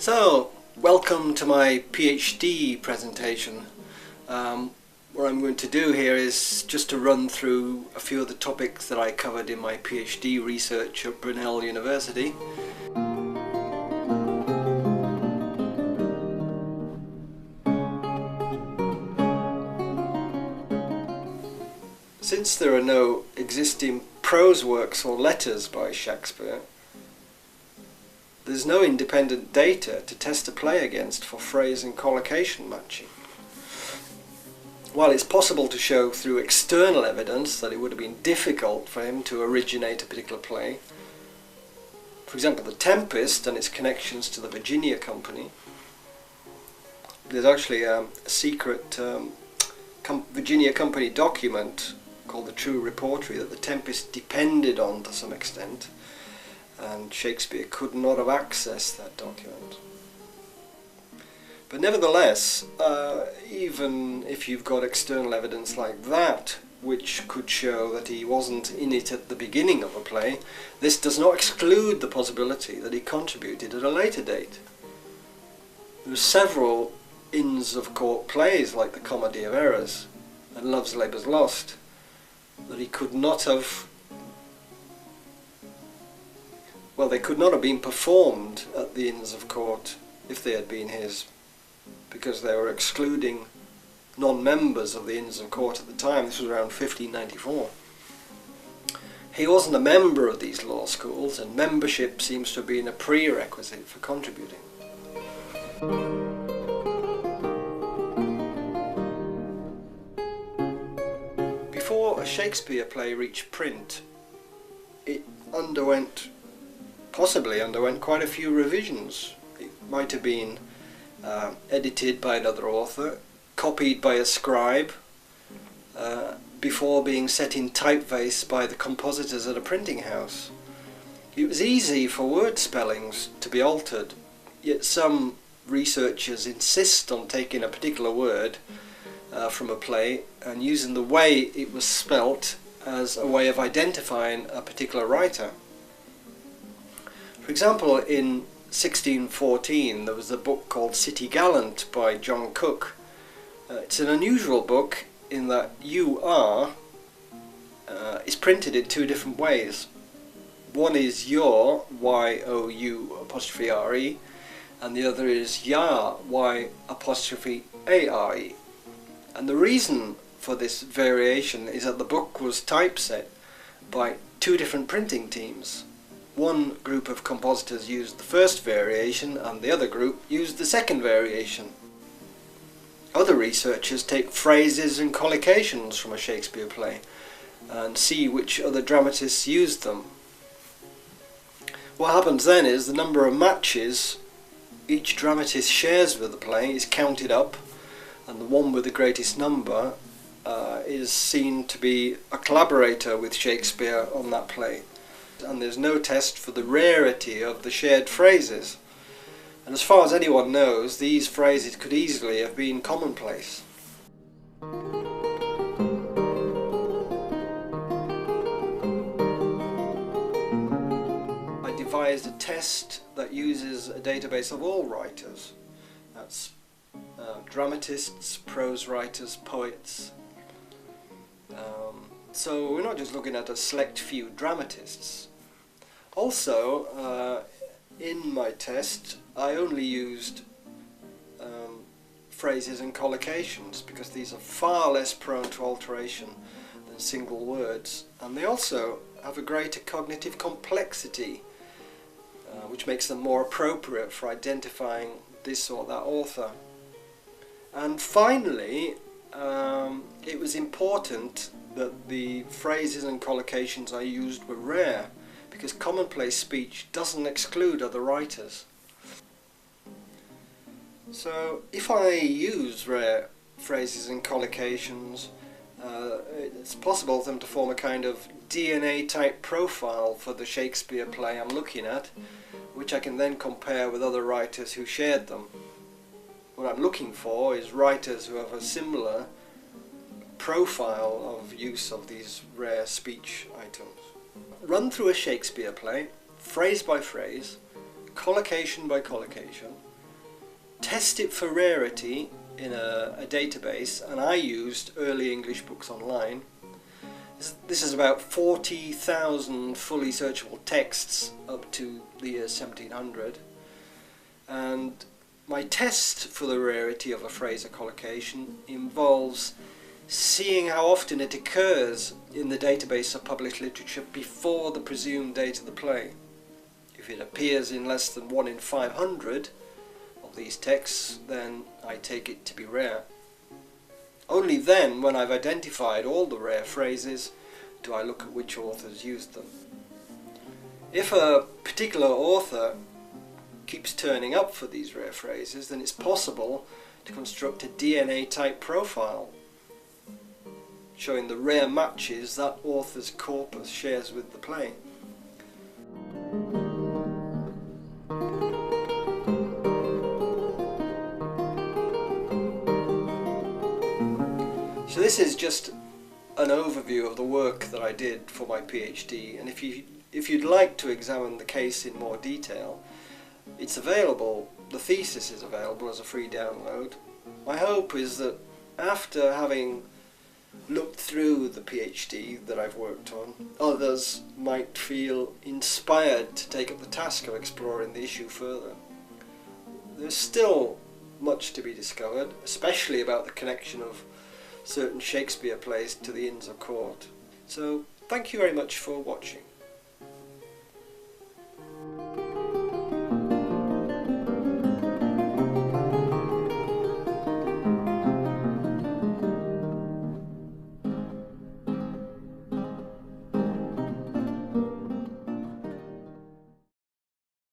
So, welcome to my PhD presentation. What I'm going to do here is just to run through a few of the topics that I covered in my PhD research at Brunel University. Since there are no existing prose works or letters by Shakespeare, there's no independent data to test a play against for phrase and collocation matching. While it's possible to show through external evidence that it would have been difficult for him to originate a particular play, for example the Tempest and its connections to the Virginia Company, there's actually a secret Virginia Company document called the True Reportory that the Tempest depended on to some extent, and Shakespeare could not have accessed that document. But nevertheless, even if you've got external evidence like that, which could show that he wasn't in it at the beginning of a play, this does not exclude the possibility that he contributed at a later date. There are several Inns of Court plays, like the Comedy of Errors and Love's Labour's Lost, that he could not have, well, they could not have been performed at the Inns of Court if they had been his, because they were excluding non-members of the Inns of Court at the time. This was around 1594. He wasn't a member of these law schools, and membership seems to have been a prerequisite for contributing. Before a Shakespeare play reached print, it possibly underwent quite a few revisions. It might have been edited by another author, copied by a scribe, before being set in typeface by the compositors at a printing house. It was easy for word spellings to be altered, yet some researchers insist on taking a particular word from a play and using the way it was spelt as a way of identifying a particular writer. For example, in 1614 there was a book called City Gallant by John Cook. It's an unusual book in that "you are" is printed in two different ways. One is your, Y-O-U apostrophe R-E, and the other is yar, Y apostrophe A-R-E. And the reason for this variation is that the book was typeset by two different printing teams. One group of compositors used the first variation and the other group used the second variation. Other researchers take phrases and collocations from a Shakespeare play and see which other dramatists used them. What happens then is the number of matches each dramatist shares with the play is counted up, and the one with the greatest number is seen to be a collaborator with Shakespeare on that play. And there's no test for the rarity of the shared phrases. And as far as anyone knows, these phrases could easily have been commonplace. I devised a test that uses a database of all writers. That's dramatists, prose writers, poets. So we're not just looking at a select few dramatists. Also, in my test, I only used phrases and collocations because these are far less prone to alteration than single words, and they also have a greater cognitive complexity, which makes them more appropriate for identifying this or that author. And finally, it was important that the phrases and collocations I used were rare, because commonplace speech doesn't exclude other writers. So if I use rare phrases and collocations, it's possible for them to form a kind of DNA type profile for the Shakespeare play I'm looking at, which I can then compare with other writers who shared them. What I'm looking for is writers who have a similar profile of use of these rare speech items. Run through a Shakespeare play, phrase by phrase, collocation by collocation, test it for rarity in a database, and I used early English books online. This is about 40,000 fully searchable texts up to the year 1700, and my test for the rarity of a phrase or collocation involves seeing how often it occurs in the database of published literature before the presumed date of the play. If it appears in less than 1 in 500 of these texts, then I take it to be rare. Only then, when I've identified all the rare phrases, do I look at which authors used them. If a particular author keeps turning up for these rare phrases, then it's possible to construct a DNA-type profile showing the rare matches that author's corpus shares with the play. So this is just an overview of the work that I did for my PhD, and if you'd like to examine the case in more detail, it's available, the thesis is available as a free download. My hope is that after having looked through the PhD that I've worked on, others might feel inspired to take up the task of exploring the issue further. There's still much to be discovered, especially about the connection of certain Shakespeare plays to the Inns of Court. So thank you very much for watching.